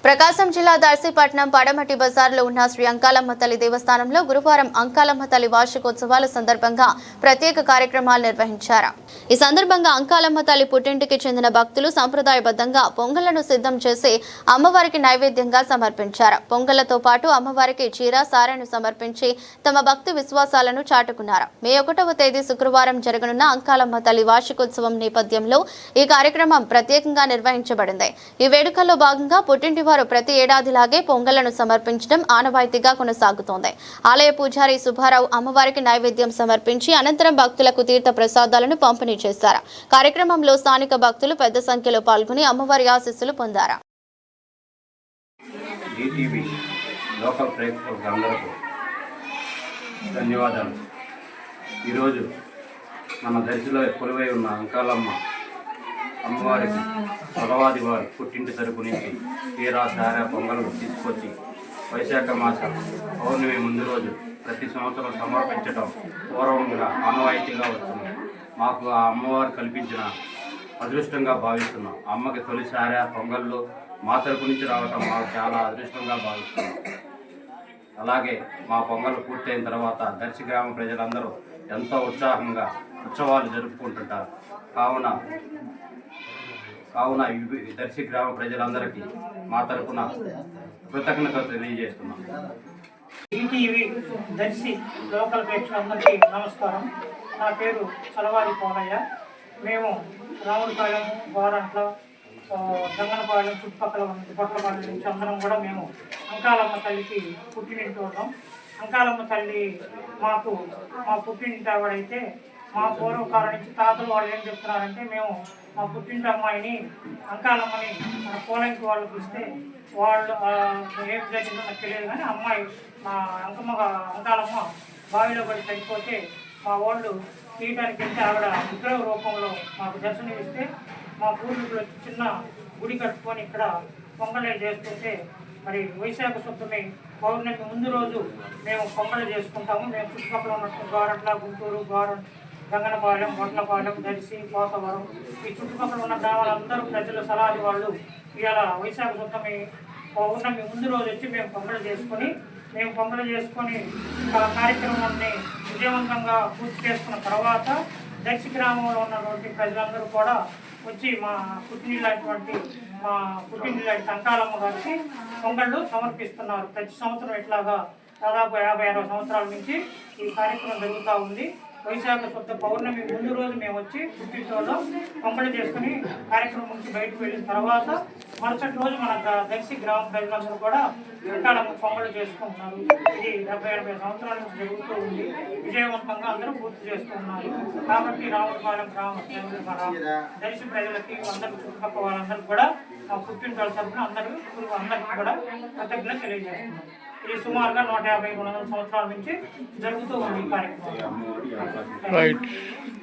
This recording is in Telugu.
ప్రకాశం జిల్లా దర్శిపట్నం పడమటి బజార్లో ఉన్న శ్రీ అంకాలమ్మ తల్లి దేవస్థానంలో గురువారం అంకాలమ్మ తల్లి వార్షికోత్సవాల సందర్భంగా ప్రత్యేక కార్యక్రమాలు నిర్వహించారు. ఈ సందర్భంగా అంకాలమ్మ తల్లి పుట్టింటికి చెందిన భక్తులు సంప్రదాయబద్ధంగా పొంగళ్లను సిద్ధం చేసి అమ్మవారికి నైవేద్యంగా సమర్పించారు. పొంగళ్లతో పాటు అమ్మవారికి చీర సారెను సమర్పించి తమ భక్తి విశ్వాసాలను చాటుకున్నారు. మే 1వ తేదీ శుక్రవారం జరగనున్న అంకాలమ్మ తల్లి వార్షికోత్సవం నేపథ్యంలో ఈ కార్యక్రమం ప్రత్యేకంగా నిర్వహించబడింది. ఈ వేడుకల్లో భాగంగా పుట్టింటి ప్రతి ఏడాదిలాగే పొంగళ్లను సమర్పించడం ఆనవాయితీగా కొనసాగుతోంది. ఆలయ పూజారి సుబ్బారావు అమ్మవారికి నైవేద్యం సమర్పించి అనంతరం భక్తులకు తీర్థ ప్రసాదాలను పంపిణీ చేశారు. కార్యక్రమంలో స్థానిక భక్తులు పెద్ద సంఖ్యలో పాల్గొని అమ్మవారి ఆశీస్సులు పొందారు. ధన్యవాదాలు. ఈరోజు మన దర్శిలో కొలువై ఉన్న అంకాలమ్మ అమ్మవారికి పదవాది వారి పుట్టింటి తరపు నుంచి తీరా సారా పొంగలు తీసుకొచ్చి వైశాఖ మాస పౌర్ణమి ముందు రోజు ప్రతి సంవత్సరం సమర్పించడం పూర్వంగా ఆనవాయితీగా వస్తుంది. మాకు ఆ అమ్మవారు కల్పించిన అదృష్టంగా భావిస్తున్నాం. అమ్మకి తొలి సారా పొంగళ్ళు మా తరపు నుంచి రావటం మాకు చాలా అదృష్టంగా భావిస్తున్నాం. అలాగే మా పొంగలు పూర్తయిన తర్వాత దర్శి గ్రామ ప్రజలందరూ ఎంతో ఉత్సాహంగా ఉత్సవాలు జరుపుకుంటుంటారు. కావున దర్శి గ్రామ ప్రజలందరికీ మా తరఫున కృతజ్ఞతలు తెలియజేస్తున్నాం. ఈటీవీ దర్శి లోకల్ ప్రేక్షకులందరికీ నమస్కారం. నా పేరు చలవారి పోలయ్య. మేము రాముడిపాలెం, గోరంట్ల, గంగనపాలెం చుట్టుపక్కల పొట్లపాలెం నుంచి అందరం కూడా మేము అంకాలమ్మ తల్లికి పుట్టినింటి ఉన్నాం. అంకాలమ్మ తల్లి మాకు మా పుట్టినింటి ఆవిడైతే మా పూర్వకాలం నుంచి తాతలు వాళ్ళు ఏం చెప్తున్నారంటే, మేము మా పుట్టింటి అమ్మాయిని అంకాలమ్మని మన పోలంకి వాళ్ళకి ఇస్తే వాళ్ళు ఏం జరిగిందో నాకు తెలియదు, కానీ అమ్మాయి మా అంకాలమ్మ బావిలో పడి చనిపోతే మా వాళ్ళు తీయడానికి వెళ్తే ఆవిడ విగ్రహ రూపంలో మాకు దర్శనం ఇస్తే మా పూర్వీకులు చిన్న గుడి కట్టుకొని ఇక్కడ పొంగళి చేస్తుంటే, మరి వైశాఖ శుద్ధమి పౌర్ణమి ముందు రోజు మేము పొంగళి చేసుకుంటాము. మేము చుట్టుపక్కల ఉన్నట్టు గోరంట్ల, గుంటూరు, గంగనపాలెం, వడ్లపాలెం, దర్శి, పోతవరం ఈ చుట్టుపక్కల ఉన్న గ్రామాలందరూ ప్రజలు సలాది వాళ్ళు ఇవాళ వైశాఖ శుద్ధమి పౌర్ణమి ముందు రోజు వచ్చి మేము పొంగళి చేసుకొని కార్యక్రమాన్ని విజయవంతంగా పూర్తి చేసుకున్న తర్వాత దర్శి గ్రామంలో ఉన్నటువంటి ప్రజలందరూ కూడా వచ్చి మా పుట్టినిల్లాంటి అంకాలమ్మ గారికి పొంగళ్ళు సమర్పిస్తున్నారు. ప్రతి సంవత్సరం ఇట్లాగా దాదాపు 50-60 సంవత్సరాల నుంచి ఈ కార్యక్రమం జరుగుతూ ఉంది. వైశాఖ శుద్ధ పౌర్ణమి ముందు రోజు మేము వచ్చి పుట్టింటోలో పొంగళి చేసుకుని కార్యక్రమం నుంచి బయటకు వెళ్ళిన తర్వాత మరుసటి రోజు మన దర్శి గ్రామ ప్రజలందరూ కూడా అంకాలమ్మ పొంగళి చేసుకుంటున్నారు. ఇది 70-80 సంవత్సరాల నుంచి జరుగుతూ ఉంది. విజయవంతంగా అందరూ పూర్తి చేస్తున్నారు. కాబట్టి రాముడిపాలెం గ్రామ దర్శి ప్రజలకి అందరూ చుట్టుపక్కల వాళ్ళందరికీ కూడా మా పుట్టింటోళ్ళ తరఫున అందరికీ కూడా కృతజ్ఞత తెలియజేస్తున్నారు. ఇది సుమారుగా 150-200 సంవత్సరాల నుంచి జరుగుతూ ఉంది ఈ కార్యక్రమం.